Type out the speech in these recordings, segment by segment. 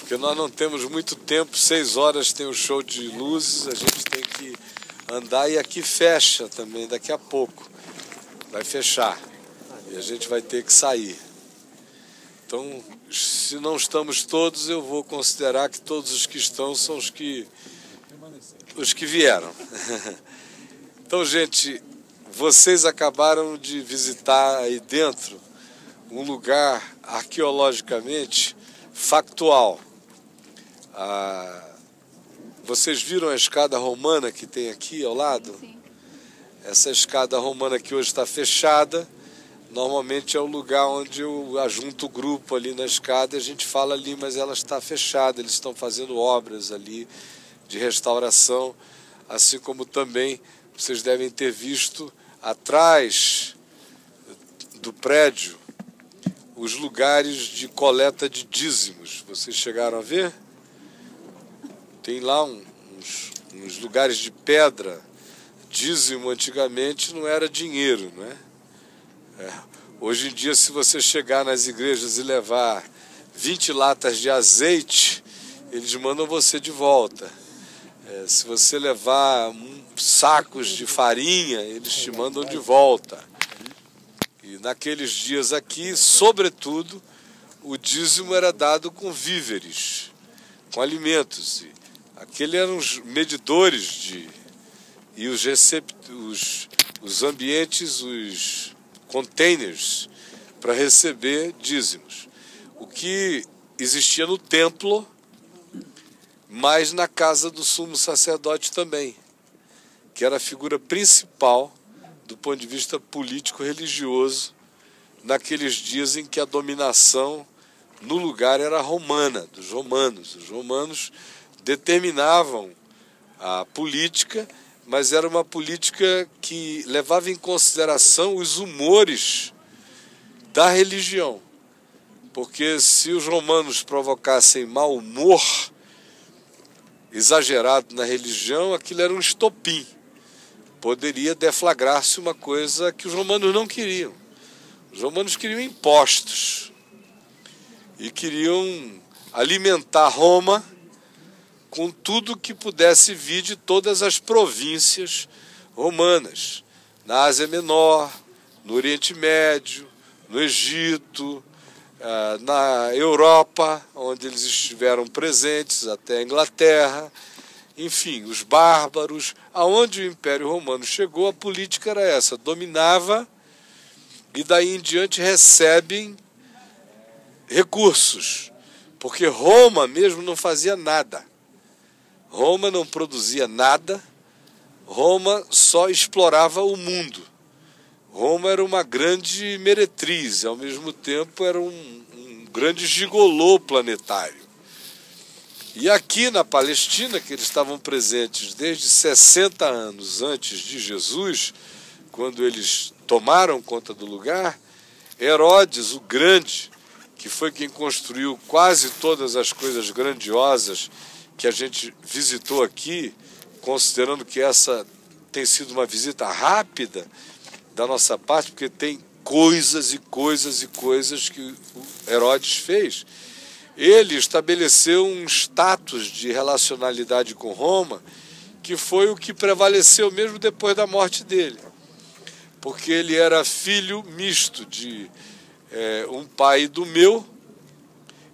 porque nós não temos muito tempo. 6 horas tem o show de luzes, a gente tem que andar, e aqui fecha também, daqui a pouco vai fechar e a gente vai ter que sair. Então, se não estamos todos, eu vou considerar que todos os que estão são os que vieram. Então, gente, vocês acabaram de visitar aí dentro um lugar arqueologicamente factual. Vocês viram a escada romana que tem aqui ao lado? Sim. Essa escada romana que hoje está fechada, normalmente é o lugar onde eu ajunto o grupo ali na escada e a gente fala ali, mas ela está fechada. Eles estão fazendo obras ali de restauração, assim como também vocês devem ter visto atrás do prédio os lugares de coleta de dízimos. Vocês chegaram a ver? Tem lá uns lugares de pedra. Dízimo antigamente não era dinheiro, não é? Hoje em dia, se você chegar nas igrejas e levar 20 latas de azeite, eles mandam você de volta. Se você levar sacos de farinha, eles te mandam de volta. E naqueles dias aqui, sobretudo, o dízimo era dado com víveres, com alimentos. Aqueles eram os medidores e os ambientes, os containers para receber dízimos. O que existia no templo, mas na casa do sumo sacerdote também, que era a figura principal do ponto de vista político-religioso naqueles dias em que a dominação no lugar era romana, dos romanos. Os romanos determinavam a política, mas era uma política que levava em consideração os humores da religião. Porque se os romanos provocassem mau humor exagerado na religião, aquilo era um estopim. Poderia deflagrar-se uma coisa que os romanos não queriam. Os romanos queriam impostos e queriam alimentar Roma com tudo que pudesse vir de todas as províncias romanas, na Ásia Menor, no Oriente Médio, no Egito, na Europa, onde eles estiveram presentes, até a Inglaterra. Enfim, os bárbaros, aonde o Império Romano chegou, a política era essa, dominava e daí em diante recebem recursos, porque Roma mesmo não fazia nada. Roma não produzia nada, Roma só explorava o mundo. Roma era uma grande meretriz, ao mesmo tempo era um grande gigolô planetário. E aqui na Palestina, que eles estavam presentes desde 60 anos antes de Jesus, quando eles tomaram conta do lugar, Herodes, o Grande, que foi quem construiu quase todas as coisas grandiosas que a gente visitou aqui, considerando que essa tem sido uma visita rápida da nossa parte, porque tem coisas e coisas e coisas que o Herodes fez. Ele estabeleceu um status de relacionalidade com Roma que foi o que prevaleceu mesmo depois da morte dele. Porque ele era filho misto de um pai do meu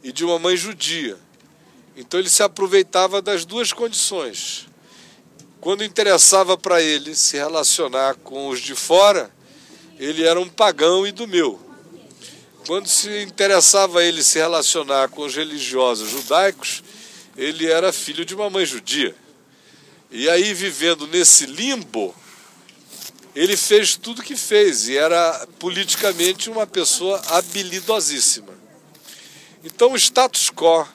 e de uma mãe judia. Então ele se aproveitava das duas condições. Quando interessava para ele se relacionar com os de fora, ele era um pagão e do meu. Quando se interessava ele se relacionar com os religiosos judaicos, ele era filho de uma mãe judia. E aí, vivendo nesse limbo, ele fez tudo o que fez e era politicamente uma pessoa habilidosíssima. Então, o status quo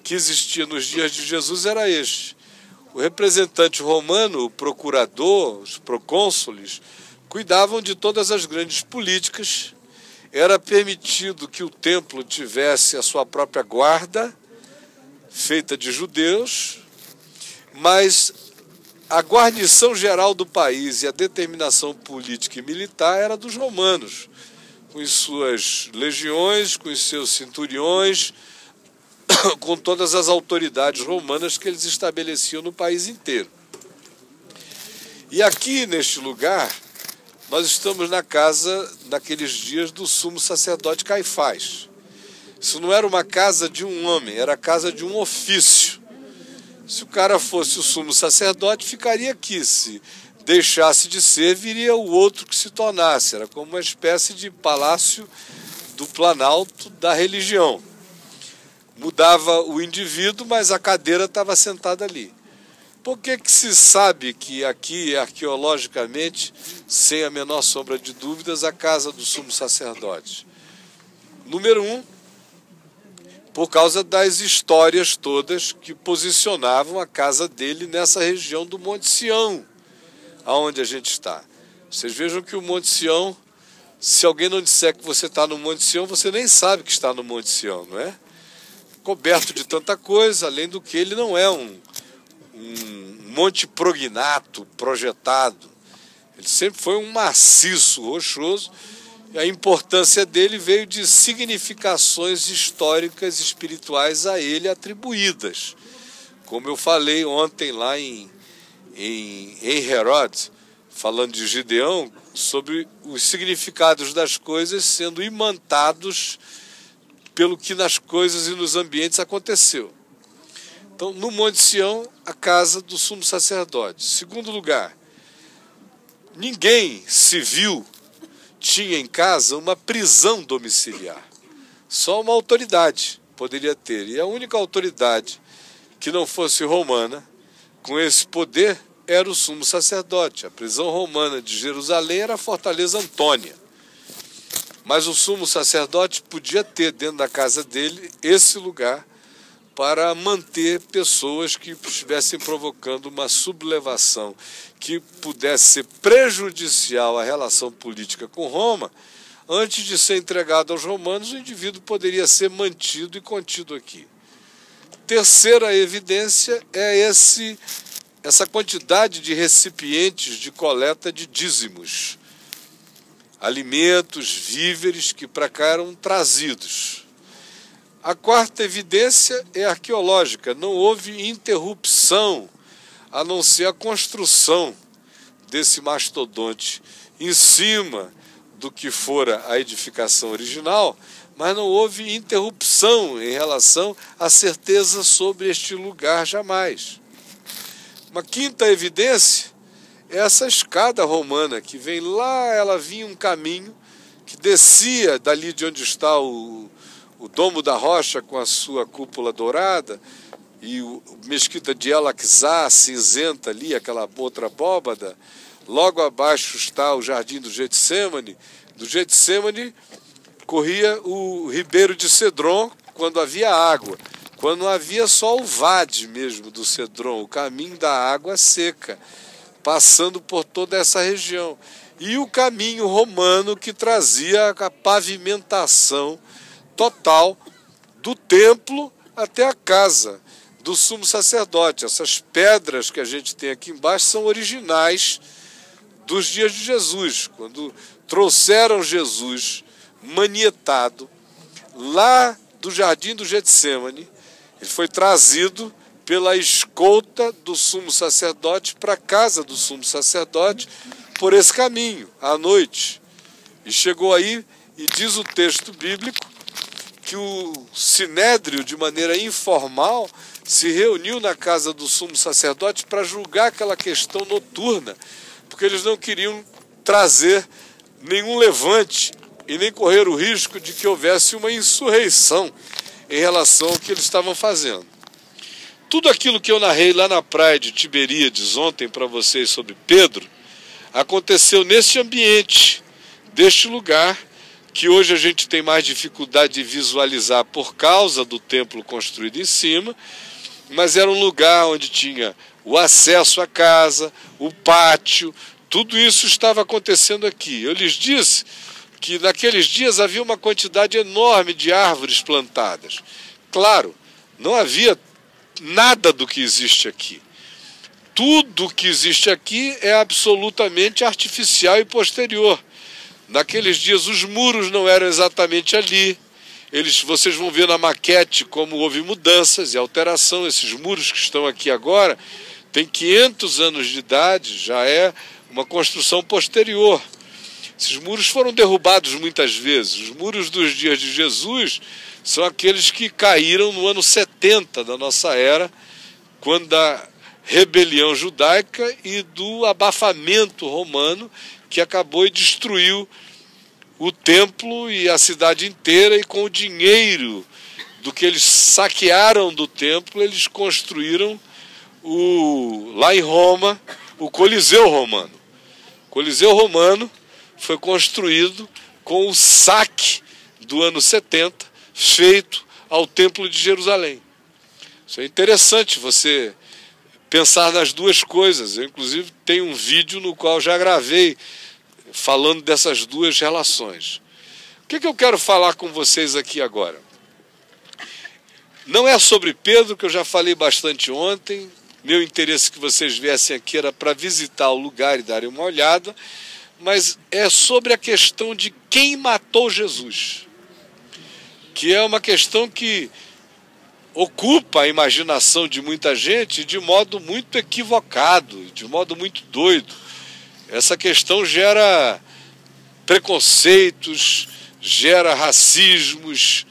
que existia nos dias de Jesus era este. O representante romano, o procurador, os procônsules, cuidavam de todas as grandes políticas. Era permitido que o templo tivesse a sua própria guarda, feita de judeus, mas a guarnição geral do país e a determinação política e militar era dos romanos, com as suas legiões, com os seus centuriões, com todas as autoridades romanas que eles estabeleciam no país inteiro. E aqui, neste lugar, nós estamos na casa, naqueles dias, do sumo sacerdote Caifás. Isso não era uma casa de um homem, era a casa de um ofício. Se o cara fosse o sumo sacerdote, ficaria aqui. Se deixasse de ser, viria o outro que se tornasse. Era como uma espécie de palácio do planalto da religião. Mudava o indivíduo, mas a cadeira estava sentada ali. Por que se sabe que aqui, arqueologicamente, sem a menor sombra de dúvidas, a casa do sumo sacerdote? Número 1, por causa das histórias todas que posicionavam a casa dele nessa região do Monte Sião, aonde a gente está. Vocês vejam que o Monte Sião, se alguém não disser que você está no Monte Sião, você nem sabe que está no Monte Sião, não é? Coberto de tanta coisa, além do que ele não é um monte prognato, projetado. Ele sempre foi um maciço rochoso, e a importância dele veio de significações históricas e espirituais a ele atribuídas. Como eu falei ontem lá em Herodes, falando de Gideão, sobre os significados das coisas sendo imantados pelo que nas coisas e nos ambientes aconteceu. Então, no Monte Sião, a casa do sumo sacerdote. Segundo lugar, ninguém civil tinha em casa uma prisão domiciliar. Só uma autoridade poderia ter. E a única autoridade que não fosse romana, com esse poder, era o sumo sacerdote. A prisão romana de Jerusalém era a Fortaleza Antônia. Mas o sumo sacerdote podia ter dentro da casa dele esse lugar para manter pessoas que estivessem provocando uma sublevação que pudesse ser prejudicial à relação política com Roma. Antes de ser entregado aos romanos, o indivíduo poderia ser mantido e contido aqui. Terceira evidência é essa quantidade de recipientes de coleta de dízimos, alimentos, víveres que para cá eram trazidos. A quarta evidência é arqueológica. Não houve interrupção, a não ser a construção desse mastodonte em cima do que fora a edificação original, mas não houve interrupção em relação à certeza sobre este lugar jamais. Uma quinta evidência é essa escada romana que vem lá, ela vinha um caminho que descia dali de onde está o Domo da Rocha com a sua cúpula dourada e o Mesquita de El-Aqsa cinzenta ali, aquela outra abóbada. Logo abaixo está o Jardim do Getsemane. Do Getsemane corria o Ribeiro de Cedron quando havia água. Quando não havia só o vade mesmo do Cedron, o caminho da água seca, passando por toda essa região. E o caminho romano que trazia a pavimentação total do templo até a casa do sumo sacerdote. Essas pedras que a gente tem aqui embaixo são originais dos dias de Jesus, quando trouxeram Jesus manietado lá do Jardim do Getsemane. Ele foi trazido pela escolta do sumo sacerdote para a casa do sumo sacerdote por esse caminho, à noite. E chegou aí, e diz o texto bíblico, que o sinédrio, de maneira informal, se reuniu na casa do sumo sacerdote para julgar aquela questão noturna, porque eles não queriam trazer nenhum levante e nem correr o risco de que houvesse uma insurreição em relação ao que eles estavam fazendo. Tudo aquilo que eu narrei lá na praia de Tiberíades ontem para vocês sobre Pedro, aconteceu nesse ambiente, deste lugar, que hoje a gente tem mais dificuldade de visualizar por causa do templo construído em cima, mas era um lugar onde tinha o acesso à casa, o pátio, tudo isso estava acontecendo aqui. Eu lhes disse que naqueles dias havia uma quantidade enorme de árvores plantadas. Claro, não havia nada do que existe aqui. Tudo que existe aqui é absolutamente artificial e posterior. Naqueles dias os muros não eram exatamente ali, vocês vão ver na maquete como houve mudanças e alteração. Esses muros que estão aqui agora têm 500 anos de idade, já é uma construção posterior. Esses muros foram derrubados muitas vezes. Os muros dos dias de Jesus são aqueles que caíram no ano 70 da nossa era, quando da rebelião judaica e do abafamento romano, que acabou e destruiu o templo e a cidade inteira, e com o dinheiro do que eles saquearam do templo, eles construíram lá em Roma, o Coliseu Romano. O Coliseu Romano foi construído com o saque do ano 70, feito ao Templo de Jerusalém. Isso é interessante você pensar nas duas coisas. Eu, inclusive, tenho um vídeo no qual já gravei falando dessas duas relações. O que eu quero falar com vocês aqui agora? Não é sobre Pedro, que eu já falei bastante ontem. Meu interesse que vocês viessem aqui era para visitar o lugar e darem uma olhada, mas é sobre a questão de quem matou Jesus, que é uma questão que ocupa a imaginação de muita gente de modo muito equivocado, de modo muito doido. Essa questão gera preconceitos, gera racismos,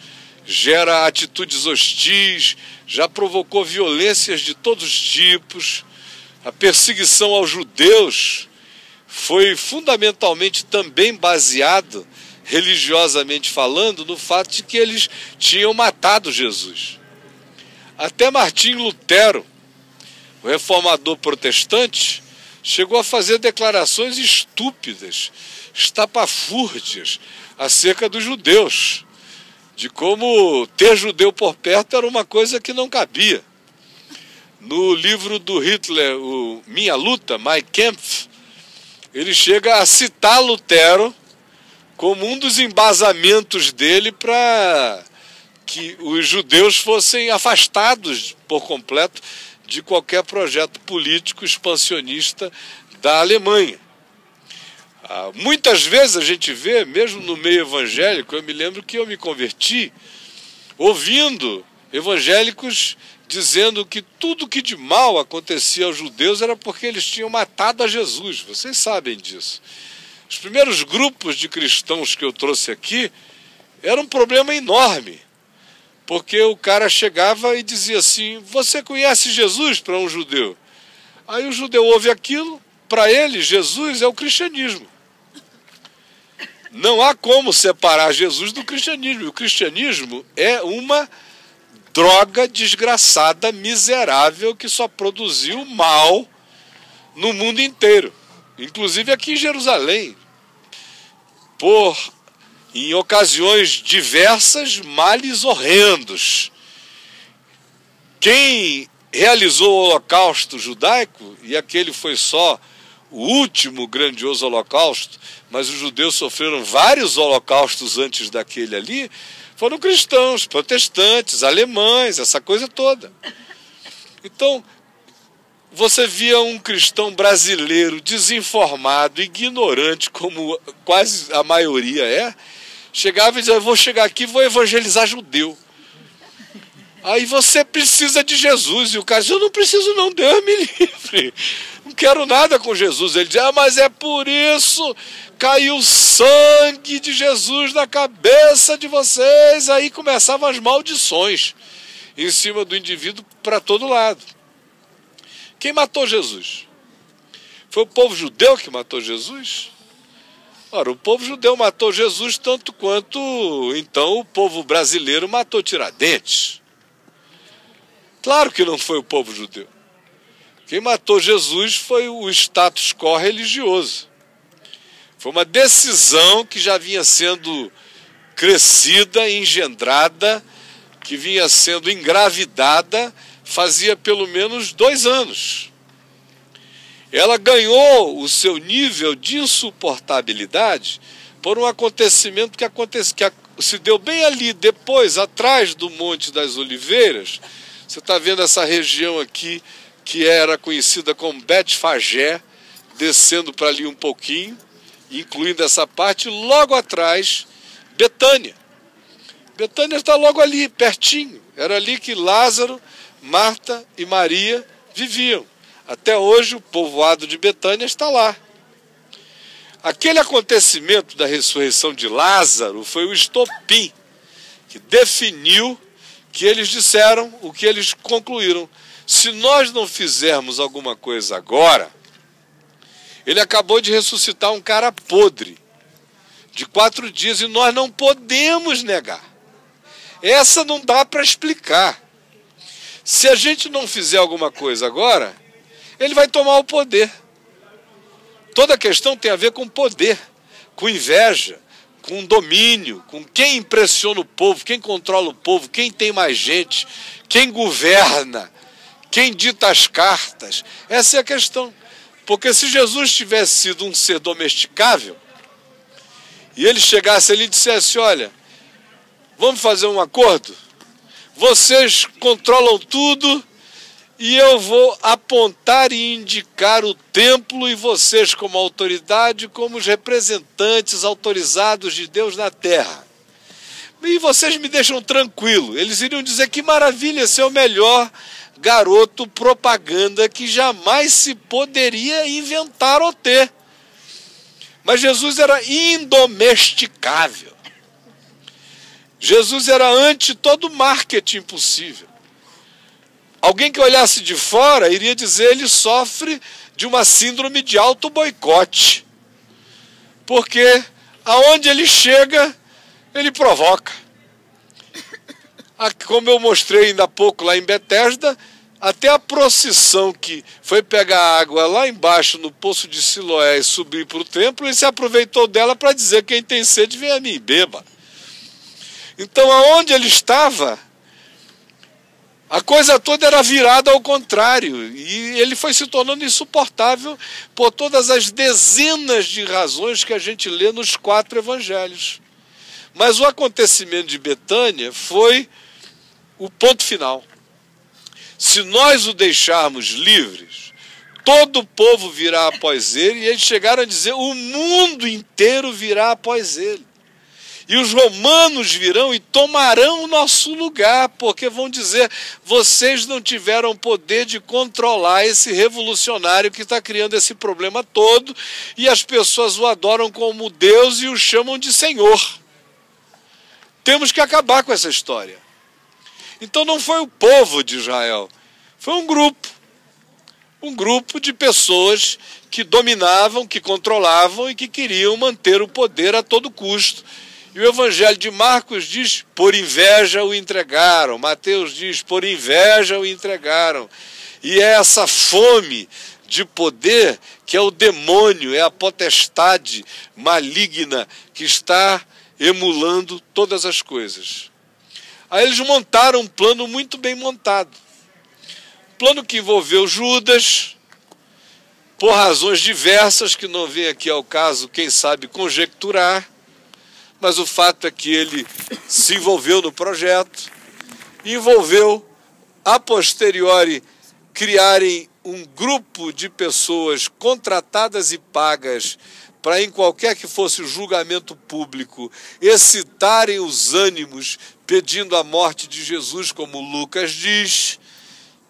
gera atitudes hostis, já provocou violências de todos os tipos. A perseguição aos judeus foi fundamentalmente também baseada, religiosamente falando, no fato de que eles tinham matado Jesus. Até Martinho Lutero, o reformador protestante, chegou a fazer declarações estúpidas, estapafúrdias, acerca dos judeus, de como ter judeu por perto era uma coisa que não cabia. No livro do Hitler, o Minha Luta, Mein Kampf, ele chega a citar Lutero como um dos embasamentos dele para que os judeus fossem afastados por completo de qualquer projeto político expansionista da Alemanha. Muitas vezes a gente vê, mesmo no meio evangélico, eu me lembro que eu me converti ouvindo evangélicos dizendo que tudo que de mal acontecia aos judeus era porque eles tinham matado a Jesus. Vocês sabem disso. Os primeiros grupos de cristãos que eu trouxe aqui era um problema enorme, porque o cara chegava e dizia assim: você conhece Jesus? Para um judeu. Aí o judeu ouve aquilo, para ele Jesus é o cristianismo. Não há como separar Jesus do cristianismo. O cristianismo é uma droga desgraçada, miserável, que só produziu mal no mundo inteiro, inclusive aqui em Jerusalém, em ocasiões diversas, males horrendos. Quem realizou o Holocausto judaico, e aquele foi só o último grandioso holocausto, mas os judeus sofreram vários holocaustos antes daquele ali, foram cristãos, protestantes, alemães, essa coisa toda. Então, você via um cristão brasileiro desinformado, ignorante, como quase a maioria é, chegava e dizia: eu vou chegar aqui e vou evangelizar judeu. Aí você precisa de Jesus. E o cara diz: eu não preciso não, Deus me livre. Não quero nada com Jesus. Ele diz: mas é por isso, caiu sangue de Jesus na cabeça de vocês. Aí começavam as maldições em cima do indivíduo para todo lado. Quem matou Jesus? Foi o povo judeu que matou Jesus? Ora, o povo judeu matou Jesus tanto quanto, então, o povo brasileiro matou Tiradentes. Claro que não foi o povo judeu. Quem matou Jesus foi o status quo religioso. Foi uma decisão que já vinha sendo crescida, engendrada, que vinha sendo engravidada fazia pelo menos 2 anos. Ela ganhou o seu nível de insuportabilidade por um acontecimento que se deu bem ali, depois, atrás do Monte das Oliveiras. Você está vendo essa região aqui, que era conhecida como Betfagé, descendo para ali um pouquinho, incluindo essa parte, logo atrás, Betânia. Betânia está logo ali, pertinho. Era ali que Lázaro, Marta e Maria viviam. Até hoje o povoado de Betânia está lá. Aquele acontecimento da ressurreição de Lázaro foi o estopim que definiu que eles disseram, o que eles concluíram. Se nós não fizermos alguma coisa agora, ele acabou de ressuscitar um cara podre, de 4 dias, e nós não podemos negar. Essa não dá para explicar. Se a gente não fizer alguma coisa agora, ele vai tomar o poder. Toda a questão tem a ver com poder, com inveja, com domínio, com quem impressiona o povo, quem controla o povo, quem tem mais gente, quem governa, quem dita as cartas. Essa é a questão. Porque se Jesus tivesse sido um ser domesticável, e ele chegasse ali e dissesse, olha, vamos fazer um acordo? Vocês controlam tudo e eu vou apontar e indicar o templo e vocês como autoridade, como os representantes autorizados de Deus na terra. E vocês me deixam tranquilo. Eles iriam dizer que maravilha, esse é o melhor garoto propaganda que jamais se poderia inventar ou ter. Mas Jesus era indomesticável. Jesus era ante todo marketing possível. Alguém que olhasse de fora iria dizer ele sofre de uma síndrome de auto-boicote. Porque aonde ele chega, ele provoca. Como eu mostrei ainda há pouco lá em Betesda, até a procissão que foi pegar água lá embaixo no poço de Siloé e subir para o templo, ele se aproveitou dela para dizer quem tem sede vem a mim, beba. Então aonde ele estava, a coisa toda era virada ao contrário, e ele foi se tornando insuportável por todas as dezenas de razões que a gente lê nos 4 evangelhos. Mas o acontecimento de Betânia foi o ponto final. Se nós o deixarmos livres, todo o povo virá após ele, e eles chegaram a dizer, o mundo inteiro virá após ele. E os romanos virão e tomarão o nosso lugar, porque vão dizer, vocês não tiveram poder de controlar esse revolucionário que está criando esse problema todo, e as pessoas o adoram como Deus e o chamam de Senhor. Temos que acabar com essa história. Então não foi o povo de Israel, foi um grupo de pessoas que dominavam, que controlavam e que queriam manter o poder a todo custo. E o Evangelho de Marcos diz, por inveja o entregaram. Mateus diz, por inveja o entregaram. E é essa fome de poder que é o demônio, é a potestade maligna que está emulando todas as coisas. Aí eles montaram um plano muito bem montado. Plano que envolveu Judas, por razões diversas, que não vem aqui ao caso, quem sabe, conjecturar, mas o fato é que ele se envolveu no projeto, envolveu, a posteriori, criarem um grupo de pessoas contratadas e pagas para, em qualquer que fosse o julgamento público, excitarem os ânimos pedindo a morte de Jesus, como Lucas diz,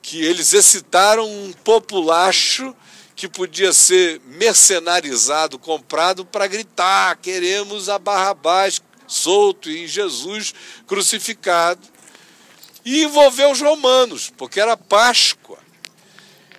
que eles excitaram um populacho que podia ser mercenarizado, comprado para gritar, queremos a Barrabás solto e Jesus crucificado. E envolveu os romanos, porque era Páscoa.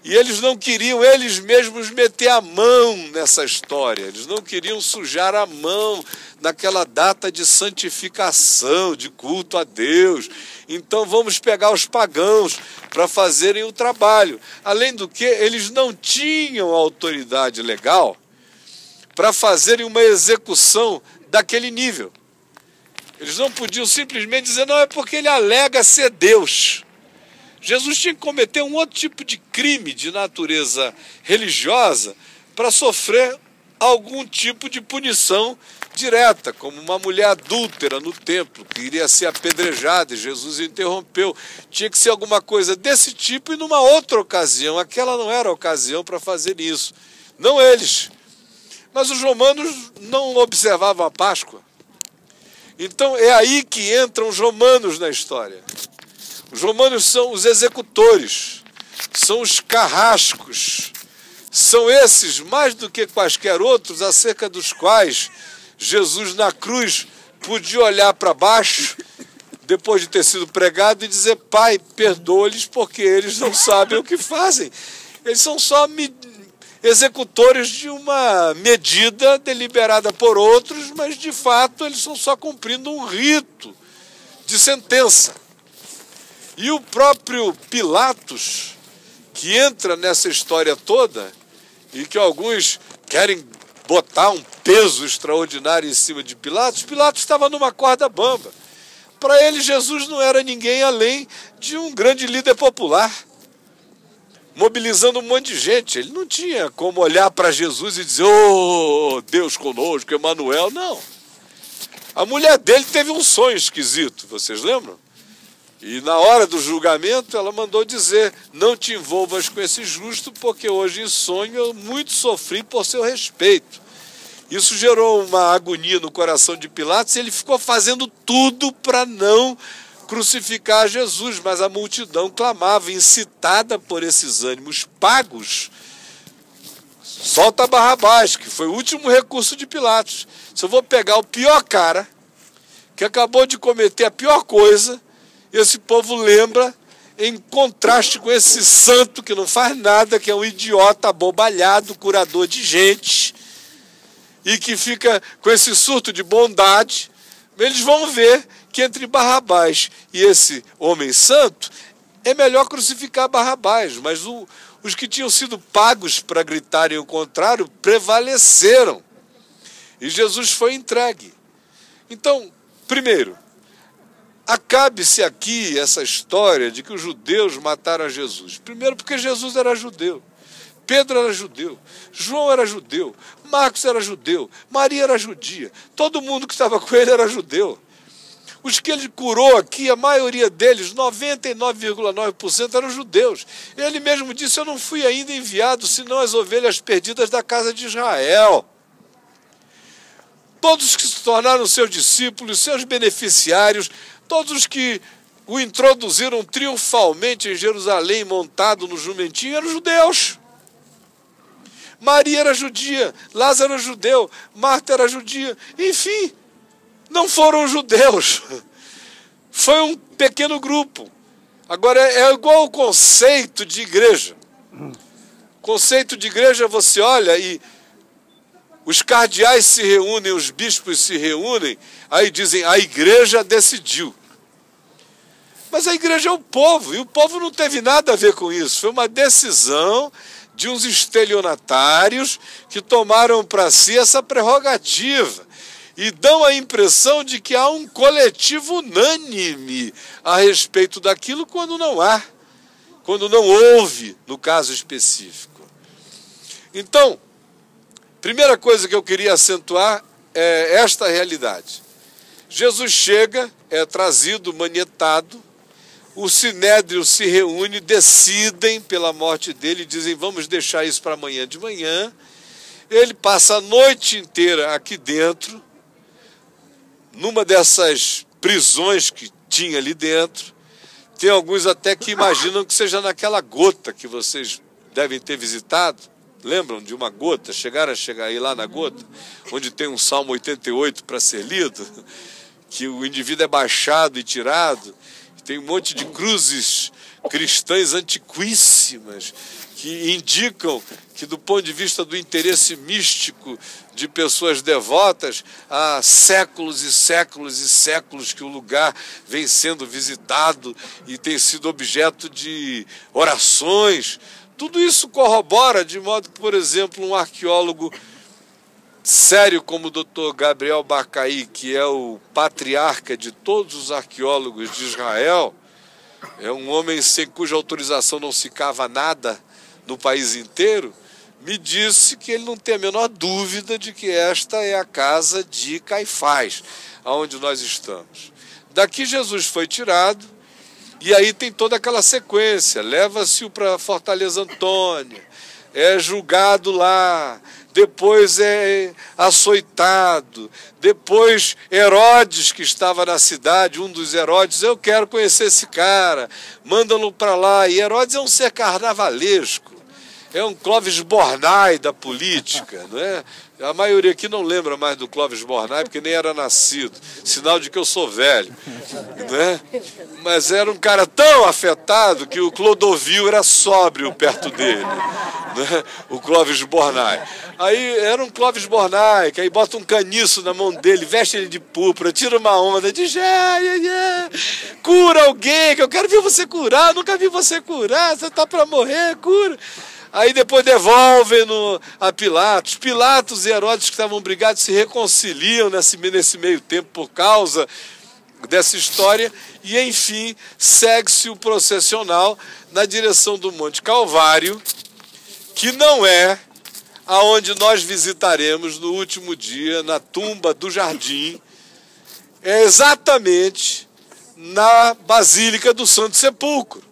E eles não queriam eles mesmos meter a mão nessa história, eles não queriam sujar a mão naquela data de santificação, de culto a Deus. Então vamos pegar os pagãos para fazerem o trabalho. Além do que, eles não tinham autoridade legal para fazerem uma execução daquele nível. Eles não podiam simplesmente dizer, não, é porque ele alega ser Deus. Jesus tinha que cometer um outro tipo de crime de natureza religiosa para sofrer algum tipo de punição direta, como uma mulher adúltera no templo, que iria ser apedrejada, e Jesus interrompeu. Tinha que ser alguma coisa desse tipo e numa outra ocasião. Aquela não era a ocasião para fazer isso. Não eles. Mas os romanos não observavam a Páscoa. Então é aí que entram os romanos na história. Os romanos são os executores, são os carrascos, são esses, mais do que quaisquer outros, acerca dos quais Jesus na cruz podia olhar para baixo, depois de ter sido pregado, e dizer: Pai, perdoa-lhes porque eles não sabem o que fazem. Eles são só executores de uma medida deliberada por outros, mas de fato eles estão só cumprindo um rito de sentença. E o próprio Pilatos, que entra nessa história toda, e que alguns querem botar um peso extraordinário em cima de Pilatos, Pilatos estava numa corda bamba. Para ele, Jesus não era ninguém além de um grande líder popular, mobilizando um monte de gente. Ele não tinha como olhar para Jesus e dizer: oh, Deus conosco, Emanuel. Não. A mulher dele teve um sonho esquisito, vocês lembram? E na hora do julgamento ela mandou dizer: não te envolvas com esse justo, porque hoje em sonho eu muito sofri por seu respeito. Isso gerou uma agonia no coração de Pilatos e ele ficou fazendo tudo para não crucificar Jesus, mas a multidão clamava, incitada por esses ânimos pagos: solta Barrabás, que foi o último recurso de Pilatos. Se eu vou pegar o pior cara, que acabou de cometer a pior coisa, esse povo lembra, em contraste com esse santo que não faz nada, que é um idiota abobalhado, curador de gente, e que fica com esse surto de bondade, eles vão ver que entre Barrabás e esse homem santo, é melhor crucificar Barrabás. Mas os que tinham sido pagos para gritarem o contrário prevaleceram. E Jesus foi entregue. Então, primeiro, acabe-se aqui essa história de que os judeus mataram Jesus. Primeiro porque Jesus era judeu, Pedro era judeu, João era judeu, Marcos era judeu, Maria era judia, todo mundo que estava com ele era judeu. Os que ele curou aqui, a maioria deles, 99,9% eram judeus. Ele mesmo disse: eu não fui ainda enviado, senão as ovelhas perdidas da casa de Israel. Todos que se tornaram seus discípulos, seus beneficiários, todos os que o introduziram triunfalmente em Jerusalém, montado no jumentinho, eram judeus. Maria era judia, Lázaro era judeu, Marta era judia. Enfim, não foram judeus. Foi um pequeno grupo. Agora, é igual o conceito de igreja. Conceito de igreja, você olha e os cardeais se reúnem, os bispos se reúnem, aí dizem: a igreja decidiu. Mas a igreja é o povo, e o povo não teve nada a ver com isso. Foi uma decisão de uns estelionatários que tomaram para si essa prerrogativa e dão a impressão de que há um coletivo unânime a respeito daquilo, quando não há, quando não houve, no caso específico. Então, primeira coisa que eu queria acentuar é esta realidade. Jesus chega, é trazido, manietado, o sinédrio se reúne, decidem pela morte dele, dizem: vamos deixar isso para amanhã de manhã. Ele passa a noite inteira aqui dentro, numa dessas prisões que tinha ali dentro. Tem alguns até que imaginam que seja naquela gota que vocês devem ter visitado. Lembram de uma gota? Chegaram a chegar aí lá na gota, onde tem um Salmo 88 para ser lido, que o indivíduo é baixado e tirado. Tem um monte de cruzes cristãs antiquíssimas que indicam que, do ponto de vista do interesse místico de pessoas devotas, há séculos e séculos e séculos que o lugar vem sendo visitado e tem sido objeto de orações. Tudo isso corrobora, de modo que, por exemplo, um arqueólogo sério como o Dr. Gabriel Bacaí, que é o patriarca de todos os arqueólogos de Israel, é um homem sem cuja autorização não se cava nada no país inteiro, me disse que ele não tem a menor dúvida de que esta é a casa de Caifás, aonde nós estamos. Daqui Jesus foi tirado, e aí tem toda aquela sequência: leva-se-o para Fortaleza Antônia, é julgado lá, depois é açoitado, depois Herodes, que estava na cidade, um dos Herodes, eu quero conhecer esse cara, mandam-no para lá, e Herodes é um ser carnavalesco, é um Clóvis Bornai da política, não é? A maioria aqui não lembra mais do Clóvis Bornai, porque nem era nascido, sinal de que eu sou velho, né? Mas era um cara tão afetado que o Clodovil era sóbrio perto dele, né? O Clóvis Bornai. Aí era um Clóvis Bornai, que aí bota um caniço na mão dele, veste ele de púrpura, tira uma onda, diz, cura alguém, que eu quero ver você curar, nunca vi você curar, você está para morrer, cura. Aí depois devolvem-no a Pilatos. Pilatos e Herodes, que estavam brigados, se reconciliam nesse meio tempo por causa dessa história. E, enfim, segue-se o processional na direção do Monte Calvário, que não é aonde nós visitaremos no último dia, na tumba do jardim. É exatamente na Basílica do Santo Sepulcro,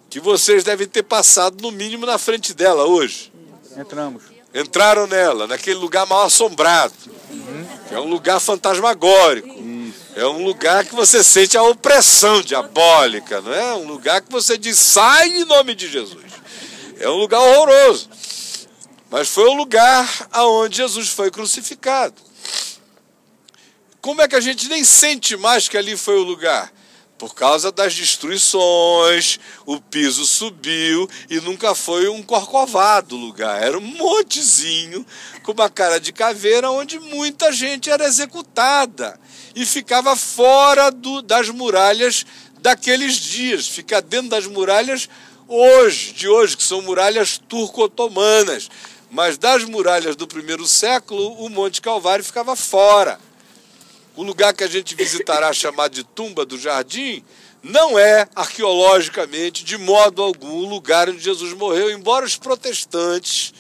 que vocês devem ter passado, no mínimo, na frente dela hoje. Entraram nela, naquele lugar mal assombrado. É um lugar fantasmagórico. É um lugar que você sente a opressão diabólica, não é? Um lugar que você diz, sai em nome de Jesus. É um lugar horroroso. Mas foi o lugar aonde Jesus foi crucificado. Como é que a gente nem sente mais que ali foi o lugar? Por causa das destruições, o piso subiu e nunca foi um corcovado lugar. Era um montezinho com uma cara de caveira onde muita gente era executada e ficava fora das muralhas daqueles dias. Fica dentro das muralhas de hoje, que são muralhas turco-otomanas. Mas das muralhas do primeiro século, o Monte Calvário ficava fora. O lugar que a gente visitará, chamado de Tumba do Jardim, não é, arqueologicamente, de modo algum, o lugar onde Jesus morreu, embora os protestantes,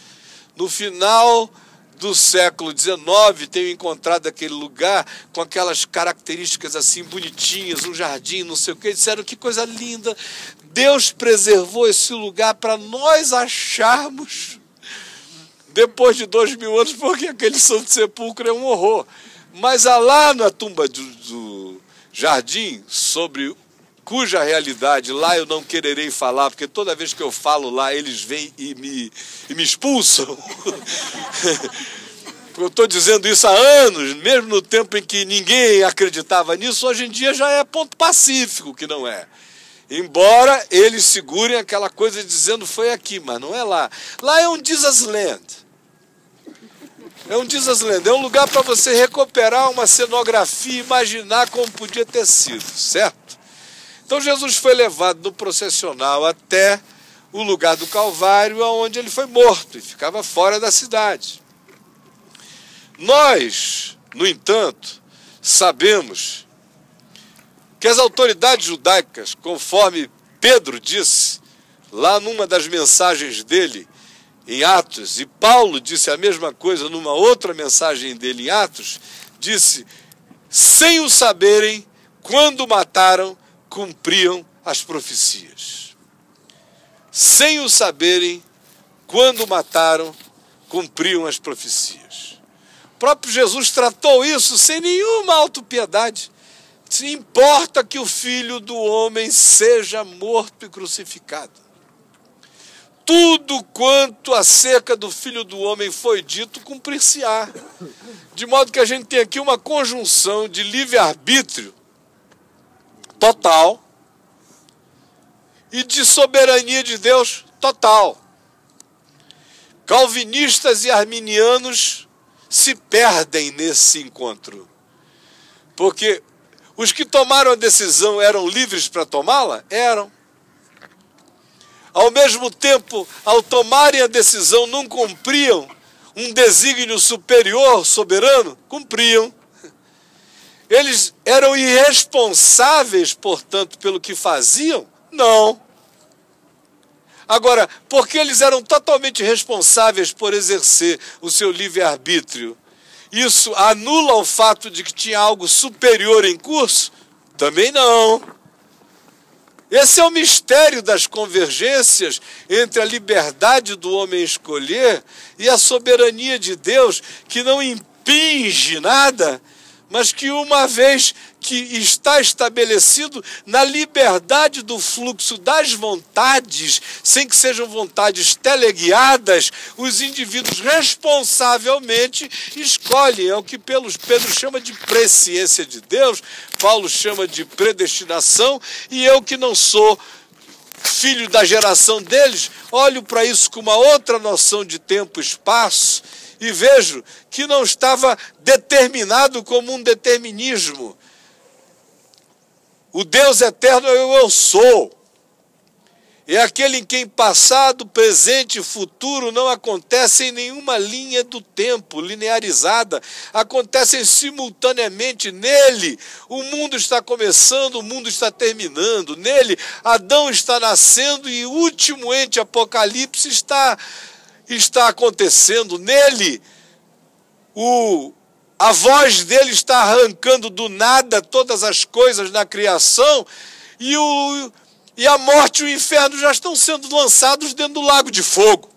no final do século XIX, tenham encontrado aquele lugar com aquelas características assim bonitinhas, um jardim, não sei o quê, disseram que coisa linda, Deus preservou esse lugar para nós acharmos depois de 2000 anos, porque aquele Santo Sepulcro é um horror. Mas lá na tumba do jardim, sobre cuja realidade lá eu não quererei falar, porque toda vez que eu falo lá, eles vêm e me expulsam. Eu estou dizendo isso há anos, mesmo no tempo em que ninguém acreditava nisso, hoje em dia já é ponto pacífico que não é. Embora eles segurem aquela coisa dizendo foi aqui, mas não é lá. Lá é um Jesus Land. É um Disneyland, é um lugar para você recuperar uma cenografia e imaginar como podia ter sido, certo? Então Jesus foi levado no processional até o lugar do Calvário, onde ele foi morto e ficava fora da cidade. Nós, no entanto, sabemos que as autoridades judaicas, conforme Pedro disse, lá numa das mensagens dele, em Atos, e Paulo disse a mesma coisa numa outra mensagem dele em Atos, disse, sem o saberem, quando mataram, cumpriam as profecias. Sem o saberem, quando mataram, cumpriam as profecias. O próprio Jesus tratou isso sem nenhuma autopiedade. Se importa que o Filho do Homem seja morto e crucificado. Tudo quanto acerca do Filho do Homem foi dito, cumprir-se-á. De modo que a gente tem aqui uma conjunção de livre-arbítrio total e de soberania de Deus total. Calvinistas e arminianos se perdem nesse encontro. Porque os que tomaram a decisão eram livres para tomá-la? Eram. Ao mesmo tempo, ao tomarem a decisão, não cumpriam um desígnio superior, soberano? Cumpriam. Eles eram irresponsáveis, portanto, pelo que faziam? Não. Agora, porque eles eram totalmente responsáveis por exercer o seu livre-arbítrio, isso anula o fato de que tinha algo superior em curso? Também não. Esse é o mistério das convergências entre a liberdade do homem escolher e a soberania de Deus, que não impinge nada, mas que uma vez que está estabelecido na liberdade do fluxo das vontades, sem que sejam vontades teleguiadas, os indivíduos responsavelmente escolhem. É o que Pedro chama de presciência de Deus, Paulo chama de predestinação, e eu, que não sou filho da geração deles, olho para isso com uma outra noção de tempo e espaço e vejo que não estava determinado como um determinismo. O Deus eterno é o eu sou. É aquele em quem passado, presente e futuro não acontecem em nenhuma linha do tempo linearizada, acontecem simultaneamente. Nele, o mundo está começando, o mundo está terminando. Nele, Adão está nascendo e o último ente Apocalipse está acontecendo. Nele, a voz dele está arrancando do nada todas as coisas na criação, e a morte e o inferno já estão sendo lançados dentro do lago de fogo.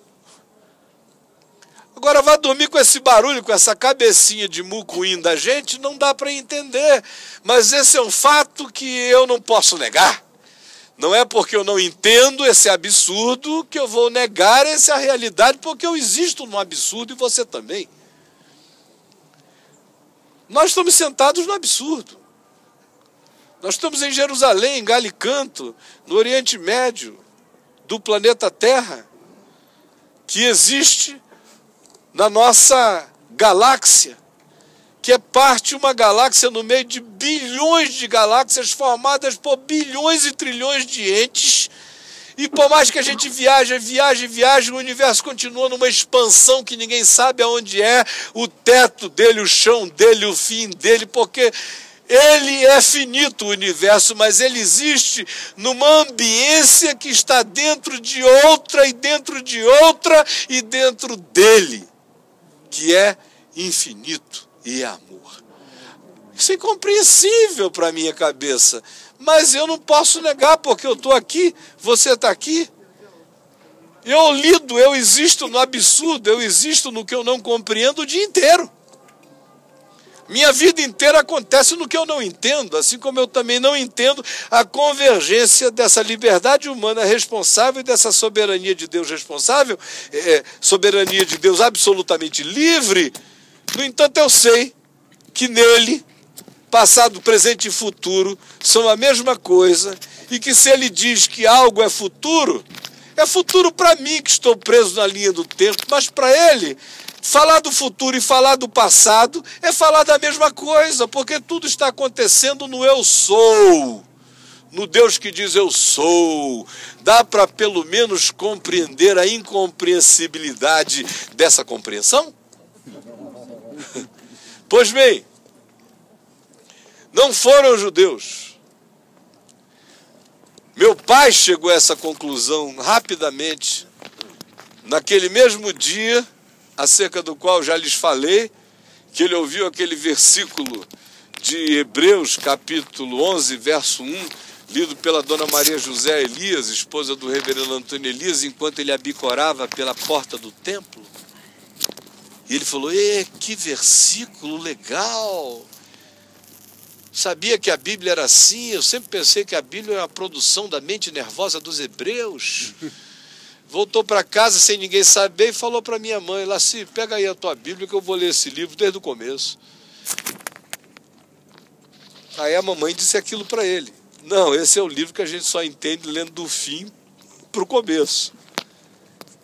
Agora, vá dormir com esse barulho, com essa cabecinha de mucuim da gente, não dá para entender. Mas esse é um fato que eu não posso negar. Não é porque eu não entendo esse absurdo que eu vou negar essa realidade, porque eu existo no absurdo e você também. Nós estamos sentados no absurdo. Nós estamos em Jerusalém, em Galicanto, no Oriente Médio, do planeta Terra, que existe na nossa galáxia, que é parte de uma galáxia no meio de bilhões de galáxias formadas por bilhões e trilhões de entes. E por mais que a gente viaje, o universo continua numa expansão que ninguém sabe aonde é, o teto dele, o chão dele, o fim dele, porque ele é finito, o universo, mas ele existe numa ambiência que está dentro de outra, e dentro de outra, e dentro dele, que é infinito e é amor. Isso é incompreensível para a minha cabeça, mas eu não posso negar, porque eu estou aqui, você está aqui. Eu existo no absurdo, eu existo no que eu não compreendo o dia inteiro. Minha vida inteira acontece no que eu não entendo, assim como eu também não entendo a convergência dessa liberdade humana responsável e dessa soberania de Deus responsável, soberania de Deus absolutamente livre. No entanto, eu sei que nele, passado, presente e futuro são a mesma coisa, e que se ele diz que algo é futuro para mim, que estou preso na linha do tempo, mas para ele, falar do futuro e falar do passado é falar da mesma coisa, porque tudo está acontecendo no eu sou, no Deus que diz eu sou. Dá para pelo menos compreender a incompreensibilidade dessa compreensão? Pois bem, não foram os judeus. Meu pai chegou a essa conclusão rapidamente, naquele mesmo dia, acerca do qual já lhes falei, que ele ouviu aquele versículo de Hebreus, capítulo 11, verso 1, lido pela dona Maria José Elias, esposa do reverendo Antônio Elias, enquanto ele abicorava pela porta do templo. E ele falou: que versículo legal! Sabia que a Bíblia era assim? Eu sempre pensei que a Bíblia era uma produção da mente nervosa dos hebreus. Voltou para casa sem ninguém saber e falou para minha mãe: Laci, pega aí a tua Bíblia que eu vou ler esse livro desde o começo. Aí a mamãe disse aquilo para ele: não, esse é o livro que a gente só entende lendo do fim para o começo.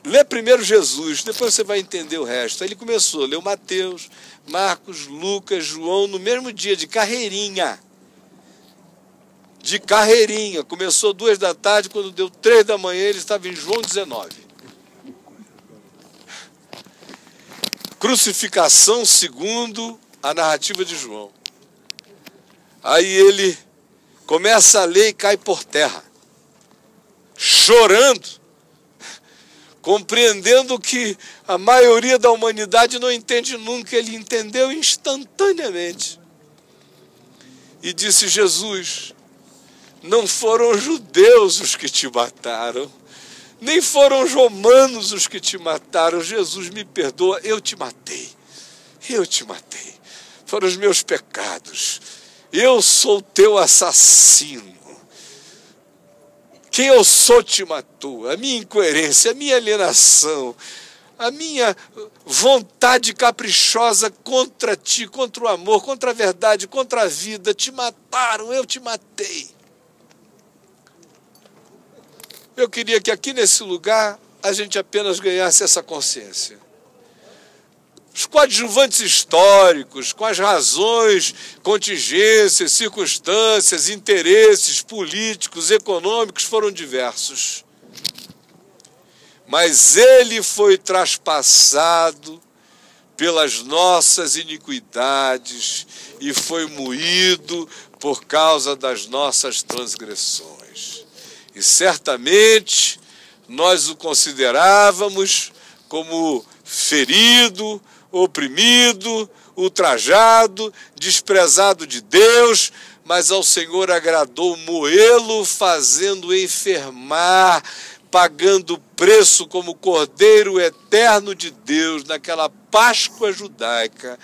Lê primeiro Jesus, depois você vai entender o resto. Aí ele começou, leu Mateus, Marcos, Lucas, João, no mesmo dia, de carreirinha. De carreirinha. Começou 2 da tarde, quando deu 3 da manhã, ele estava em João 19. Crucificação segundo a narrativa de João. Aí ele começa a ler e cai por terra, chorando, compreendendo que a maioria da humanidade não entende nunca. Ele entendeu instantaneamente. E disse: Jesus, Não foram judeus os que te mataram, nem foram os romanos os que te mataram. Jesus, me perdoa, eu te matei. Eu te matei. Foram os meus pecados. Eu sou teu assassino. Quem eu sou te matou. A minha incoerência, a minha alienação, a minha vontade caprichosa contra ti, contra o amor, contra a verdade, contra a vida, te mataram, eu te matei. Eu queria que aqui nesse lugar a gente apenas ganhasse essa consciência. Os coadjuvantes históricos, com as razões, contingências, circunstâncias, interesses políticos, econômicos, foram diversos. Mas ele foi traspassado pelas nossas iniquidades e foi moído por causa das nossas transgressões. E certamente nós o considerávamos como ferido, oprimido, ultrajado, desprezado de Deus, mas ao Senhor agradou moê-lo, fazendo enfermar, pagando preço como Cordeiro eterno de Deus naquela Páscoa judaica,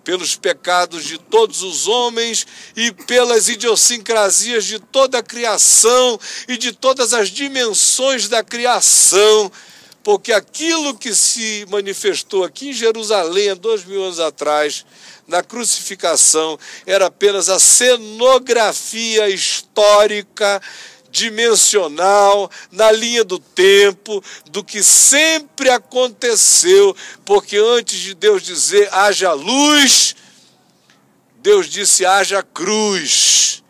pelos pecados de todos os homens e pelas idiosincrasias de toda a criação e de todas as dimensões da criação, porque aquilo que se manifestou aqui em Jerusalém há 2000 anos atrás, na crucificação, era apenas a cenografia histórica, dimensional, na linha do tempo, do que sempre aconteceu, porque antes de Deus dizer haja luz, Deus disse haja cruz.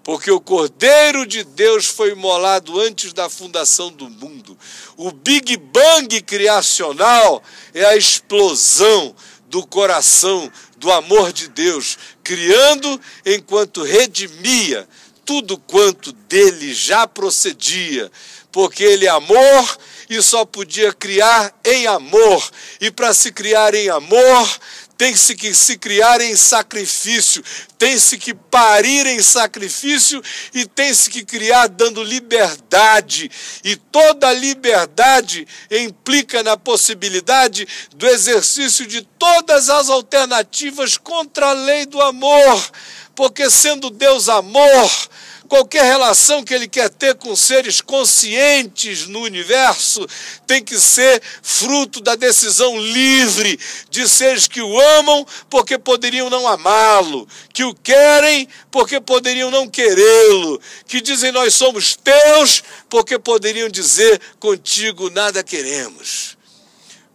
Porque o Cordeiro de Deus foi imolado antes da fundação do mundo. O Big Bang criacional é a explosão do coração, do amor de Deus, criando enquanto redimia tudo quanto dele já procedia. Porque ele é amor e só podia criar em amor. E para se criar em amor, tem-se que se criar em sacrifício, tem-se que parir em sacrifício e tem-se que criar dando liberdade. E toda liberdade implica na possibilidade do exercício de todas as alternativas contra a lei do amor. Porque sendo Deus amor, qualquer relação que ele quer ter com seres conscientes no universo tem que ser fruto da decisão livre de seres que o amam porque poderiam não amá-lo, que o querem porque poderiam não querê-lo, que dizem nós somos teus porque poderiam dizer contigo nada queremos.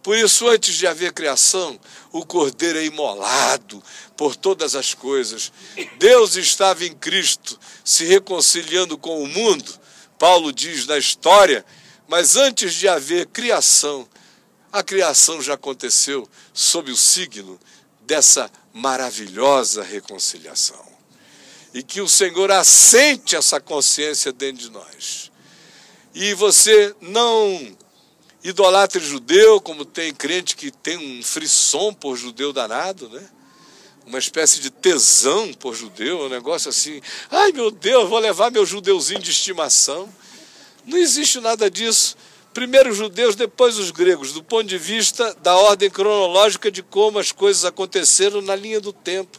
Por isso, antes de haver criação, o Cordeiro é imolado por todas as coisas. Deus estava em Cristo, se reconciliando com o mundo, Paulo diz na história, mas antes de haver criação, a criação já aconteceu sob o signo dessa maravilhosa reconciliação. E que o Senhor assente essa consciência dentro de nós. E você não idolatre judeu, como tem crente que tem um frisson por judeu danado, né? Uma espécie de tesão por judeu, um negócio assim, ai meu Deus, vou levar meu judeuzinho de estimação. Não existe nada disso. Primeiro os judeus, depois os gregos, do ponto de vista da ordem cronológica de como as coisas aconteceram na linha do tempo.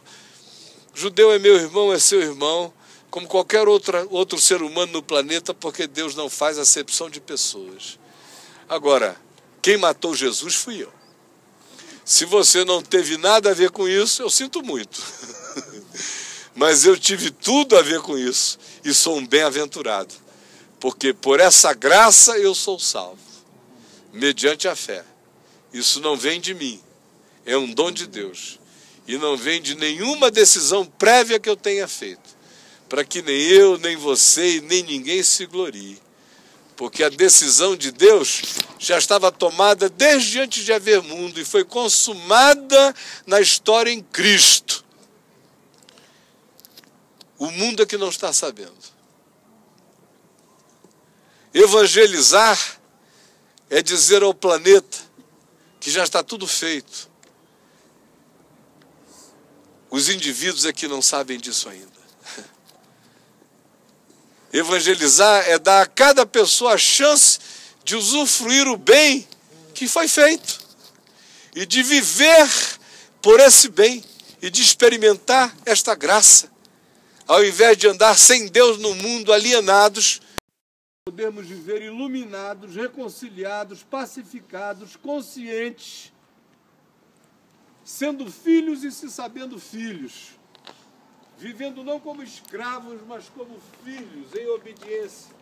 Judeu é meu irmão, é seu irmão, como qualquer outro ser humano no planeta, porque Deus não faz acepção de pessoas. Agora, quem matou Jesus fui eu. Se você não teve nada a ver com isso, eu sinto muito. Mas eu tive tudo a ver com isso e sou um bem-aventurado. Porque por essa graça eu sou salvo, mediante a fé. Isso não vem de mim, é um dom de Deus. E não vem de nenhuma decisão prévia que eu tenha feito, para que nem eu, nem você e nem ninguém se glorie. Porque a decisão de Deus já estava tomada desde antes de haver mundo e foi consumada na história em Cristo. O mundo é que não está sabendo. Evangelizar é dizer ao planeta que já está tudo feito. Os indivíduos é que não sabem disso ainda. Evangelizar é dar a cada pessoa a chance de usufruir o bem que foi feito e de viver por esse bem e de experimentar esta graça. Ao invés de andar sem Deus no mundo, alienados, podemos viver iluminados, reconciliados, pacificados, conscientes, sendo filhos e se sabendo filhos, vivendo não como escravos, mas como filhos, em obediência,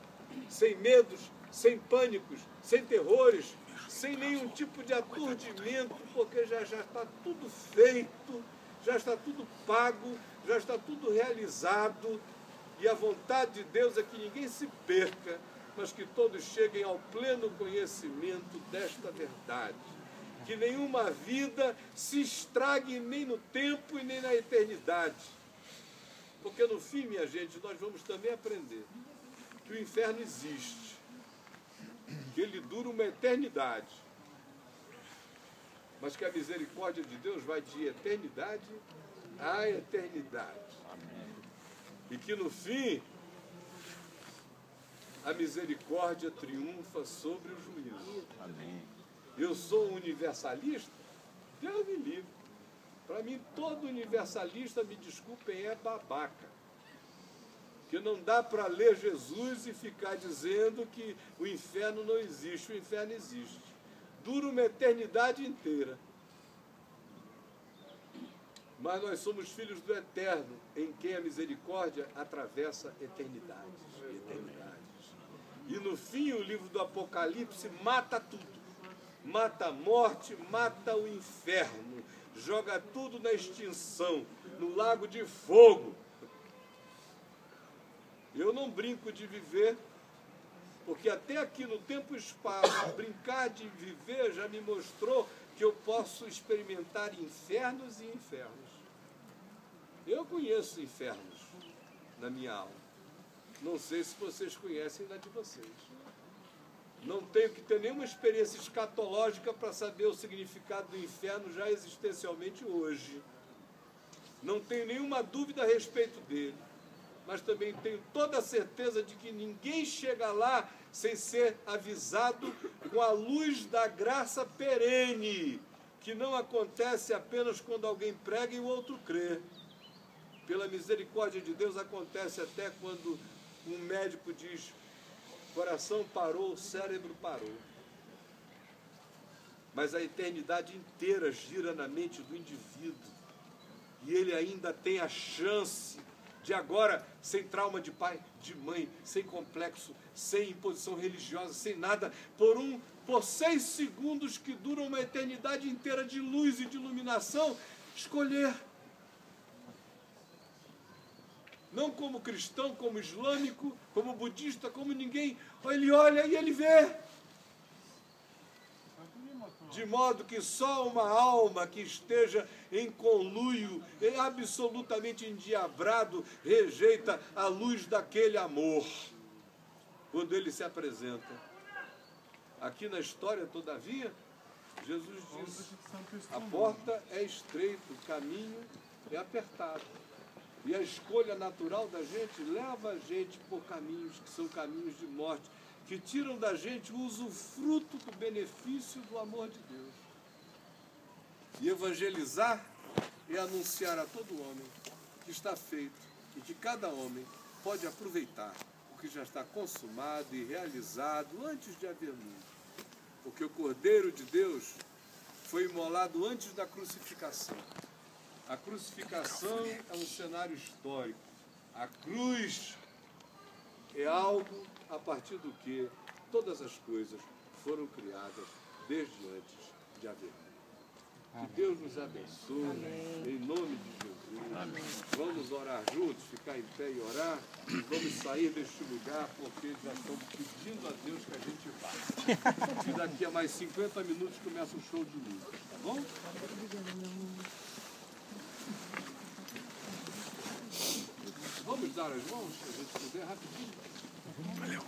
sem medos, sem pânicos, sem terrores, sem nenhum tipo de aturdimento, porque já está tudo feito, já está tudo pago, já está tudo realizado, e a vontade de Deus é que ninguém se perca, mas que todos cheguem ao pleno conhecimento desta verdade. Que nenhuma vida se estrague nem no tempo e nem na eternidade. Porque no fim, minha gente, nós vamos também aprender que o inferno existe, que ele dura uma eternidade, mas que a misericórdia de Deus vai de eternidade a eternidade. E que no fim, a misericórdia triunfa sobre o juízo. Amém. Eu sou universalista? Deus me livre. Para mim, todo universalista, me desculpem, é babaca. Que não dá para ler Jesus e ficar dizendo que o inferno não existe. O inferno existe. Dura uma eternidade inteira. Mas nós somos filhos do Eterno, em quem a misericórdia atravessa eternidades. E no fim, o livro do Apocalipse mata tudo. Mata a morte, mata o inferno. Joga tudo na extinção, no lago de fogo. Eu não brinco de viver, porque até aqui no tempo e espaço, brincar de viver já me mostrou que eu posso experimentar infernos e infernos. Eu conheço infernos na minha alma. Não sei se vocês conhecem na de vocês. Não tenho que ter nenhuma experiência escatológica para saber o significado do inferno já existencialmente hoje. Não tenho nenhuma dúvida a respeito dele. Mas também tenho toda a certeza de que ninguém chega lá sem ser avisado com a luz da graça perene, que não acontece apenas quando alguém prega e o outro crê. Pela misericórdia de Deus acontece até quando um médico diz: coração parou, o cérebro parou. Mas a eternidade inteira gira na mente do indivíduo. E ele ainda tem a chance de agora, sem trauma de pai, de mãe, sem complexo, sem imposição religiosa, sem nada, por 6 segundos que duram uma eternidade inteira de luz e de iluminação, escolher. Não como cristão, como islâmico, como budista, como ninguém. Ele olha e ele vê. De modo que só uma alma que esteja em conluio, absolutamente endiabrado, rejeita a luz daquele amor, quando ele se apresenta. Aqui na história, todavia, Jesus diz: a porta é estreita, o caminho é apertado. E a escolha natural da gente leva a gente por caminhos que são caminhos de morte, que tiram da gente o usufruto do benefício do amor de Deus. E evangelizar é anunciar a todo homem que está feito e que cada homem pode aproveitar o que já está consumado e realizado antes de haver mundo. Porque o Cordeiro de Deus foi imolado antes da crucificação. A crucificação é um cenário histórico. A cruz é algo a partir do que todas as coisas foram criadas desde antes de haver. Que Deus nos abençoe. Amém. Em nome de Jesus. Amém. Vamos orar juntos, ficar em pé e orar. E vamos sair deste lugar porque já estão pedindo a Deus que a gente vá. E daqui a mais 50 minutos começa o show de luz. Tá bom? Vamos dar as mãos, se a gente puder, rapidinho. Valeu.